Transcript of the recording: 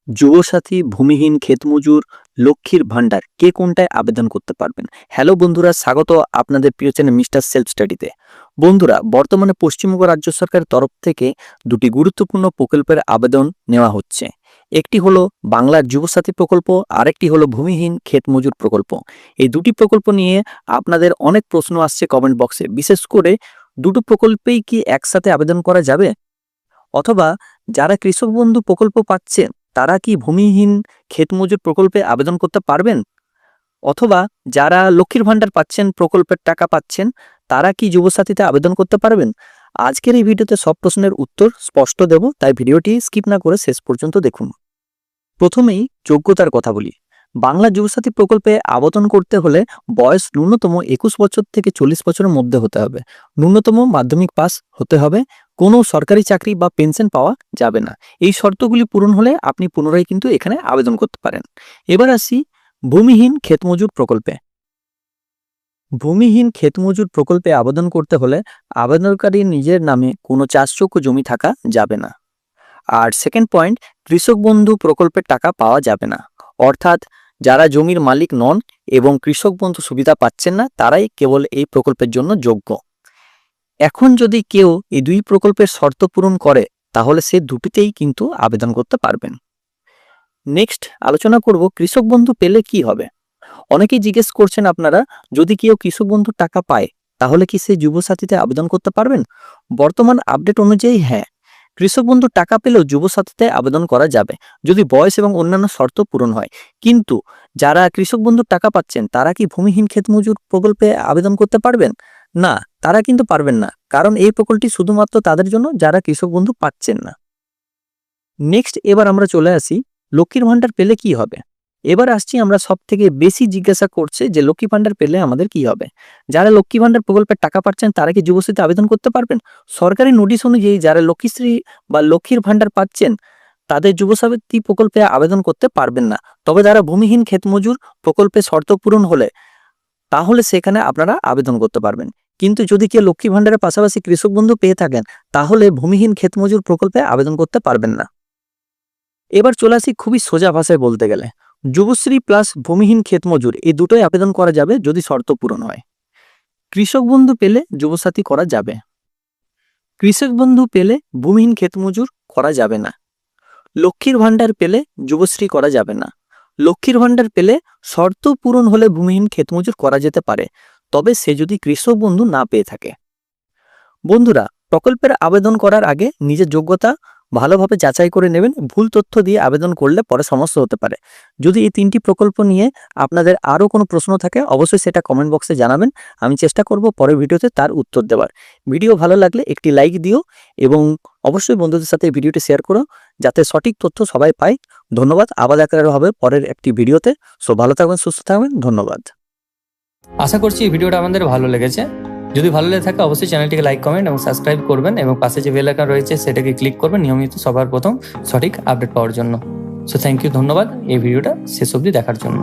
যুবসাথী, ভূমিহীন ক্ষেতমজুর, লক্ষ্মীর ভান্ডার কে কোনটায় আবেদন করতে পারবেন? হ্যালো বন্ধুরা, স্বাগত আপনাদের প্রিয় চ্যানেল মিস্টার সেলফ স্টাডিতে। বন্ধুরা, বর্তমানে পশ্চিমবঙ্গ রাজ্য সরকারের তরফ থেকে দুটি গুরুত্বপূর্ণ প্রকল্পের আবেদন নেওয়া হচ্ছে। একটি হলো বাংলার যুবসাথী প্রকল্প, আরেকটি হলো ভূমিহীন ক্ষেতমজুর প্রকল্প। এই দুটি প্রকল্প নিয়ে আপনাদের অনেক প্রশ্ন আসছে কমেন্ট বক্সে। বিশেষ করে দুটো প্রকল্পেই কি একসাথে আবেদন করা যাবে? অথবা যারা কৃষক বন্ধু প্রকল্প পাচ্ছে তারা কি ভূমিহীন ক্ষেতমজুর প্রকল্পে আবেদন করতে পারবেন? অথবা যারা লক্ষ্মীর ভান্ডার পাচ্ছেন, প্রকল্পের টাকা পাচ্ছেন, তারা কি যুবসাথীতে আবেদন করতে পারবেন? আজকের এই ভিডিওতে সব প্রশ্নের উত্তর স্পষ্ট দেব, তাই ভিডিওটি স্কিপ না করে শেষ পর্যন্ত দেখুন। প্রথমেই যোগ্যতার কথা বলি। বাংলা যুবসাথী প্রকল্পে আবেদন করতে হলে বয়স ন্যূনতম 21 বছর থেকে 40 বছরের মধ্যে হতে হবে। ন্যূনতম মাধ্যমিক পাস হতে হবে। কোনো সরকারি চাকরি বা পেনশন পাওয়া যাবে না। এই শর্তগুলি পূরণ হলে আপনি পুনরায় কিন্তু এখানে আবেদন করতে পারেন। এবার আসি ভূমিহীন ক্ষেতমজুর প্রকল্পে। ভূমিহীন ক্ষেতমজুর প্রকল্পে আবেদন করতে হলে আবেদনকারী নিজের নামে কোনো চাষযোগ্য জমি থাকা যাবে না। আর সেকেন্ড পয়েন্ট, কৃষক বন্ধু প্রকল্পের টাকা পাওয়া যাবে না। অর্থাৎ যারা জমির মালিক নন এবং কৃষক বন্ধু সুবিধা পাচ্ছেন না, তারাই কেবল এই প্রকল্পের জন্য যোগ্য। এখন যদি কেউ এই দুই প্রকল্পের শর্ত পূরণ করে, তাহলে সে দুটিতেই কিন্তু আবেদন করতে পারবেন। নেক্সট আলোচনা করব কৃষক বন্ধু পেলে কি হবে। অনেকেই জিজ্ঞেস করছেন আপনারা, যদি কেউ কৃষক বন্ধুর টাকা পায় তাহলে কি সে যুবসাথীতে আবেদন করতে পারবেন? বর্তমান আপডেট অনুযায়ী হ্যাঁ, কৃষক বন্ধুর টাকা পেলেও যুবসাথীতে আবেদন করা যাবে যদি বয়স এবং অন্যান্য শর্ত পূরণ হয়। কিন্তু যারা কৃষক বন্ধুর টাকা পাচ্ছেন তারা কি ভূমিহীন ক্ষেতমজুর প্রকল্পে আবেদন করতে পারবেন? না, তারা কিন্তু পারবেন না, কারণ এই প্রকল্পটি শুধুমাত্র তাদের জন্য যারা কৃষক বন্ধু পাচ্ছেন না। নেক্সট এবার আমরা চলে আসি লক্ষ্মীর ভান্ডার পেলে কি হবে। এবার আসছি আমরা সব থেকে বেশি জিজ্ঞাসা করছে যে লক্ষ্মী ভান্ডার পেলে আমাদের কি হবে। যারা লক্ষ্মী ভান্ডার প্রকল্পের টাকা পাচ্ছেন তারা কি যুবশ্রীতে আবেদন করতে পারবেন? সরকারি নোটিশ অনুযায়ী যারা লক্ষ্মীশ্রী বা লক্ষ্মীর ভান্ডার পাচ্ছেন তাদের যুবসাথী প্রকল্পে আবেদন করতে পারবেন না। তবে যারা ভূমিহীন ক্ষেতমজুর প্রকল্পে শর্ত পূরণ হলে তাহলে সেখানে আপনারা আবেদন করতে পারবেন। কিন্তু যদি কেউ লক্ষ্মী ভান্ডারের পাশাপাশি কৃষক বন্ধু পেয়ে থাকেন তাহলে ভূমিহীন ক্ষেতমজুর প্রকল্পে আবেদন করতে পারবেন না। এবার চলে আসি খুবই সোজা ভাষায় বলতে গেলে, যুবশ্রী প্লাস ভূমিহীন ক্ষেতমজুর এই দুটোই আবেদন করা যাবে যদি শর্ত পূরণ হয়। কৃষক বন্ধু পেলে যুবসাথী করা যাবে। কৃষক বন্ধু পেলে ভূমিহীন ক্ষেতমজুর করা যাবে না। লক্ষ্মীর ভান্ডার পেলে যুবশ্রী করা যাবে না। লক্ষ্মীর ভান্ডার পেলে শর্ত পূরণ হলে ভূমিহীন ক্ষেতমজুর করা যেতে পারে, তবে সে যদি কৃষক বন্ধু না পেয়ে থাকে। বন্ধুরা, প্রকল্পের আবেদন করার আগে নিজের যোগ্যতা ভালোভাবে যাচাই করে নেবেন। ভুল তথ্য দিয়ে আবেদন করলে পরে সমস্যা হতে পারে। যদি এই তিনটি প্রকল্প নিয়ে আপনাদের আরও কোনো প্রশ্ন থাকে অবশ্যই সেটা কমেন্ট বক্সে জানাবেন। আমি চেষ্টা করব পরের ভিডিওতে তার উত্তর দেওয়ার। ভিডিও ভালো লাগলে একটি লাইক দিও এবং অবশ্যই বন্ধুদের সাথে ভিডিওটি শেয়ার করো যাতে সঠিক তথ্য সবাই পায়। ধন্যবাদ। আবার দেখা হবে পরের একটি ভিডিওতে। সো ভালো থাকবেন, সুস্থ থাকবেন। ধন্যবাদ। আশা করছি এই ভিডিওটা আমাদের ভালো লেগেছে। যদি ভালো লেগে থাকে অবশ্যই চ্যানেলটিকে লাইক, কমেন্ট এবং সাবস্ক্রাইব করবেন এবং পাশে যে বেল আইকন রয়েছে সেটাকে ক্লিক করবেন নিয়মিত সবার প্রথম সঠিক আপডেট পাওয়ার জন্য। সো থ্যাংক ইউ, ধন্যবাদ এই ভিডিওটা শেষ অবধি দেখার জন্য।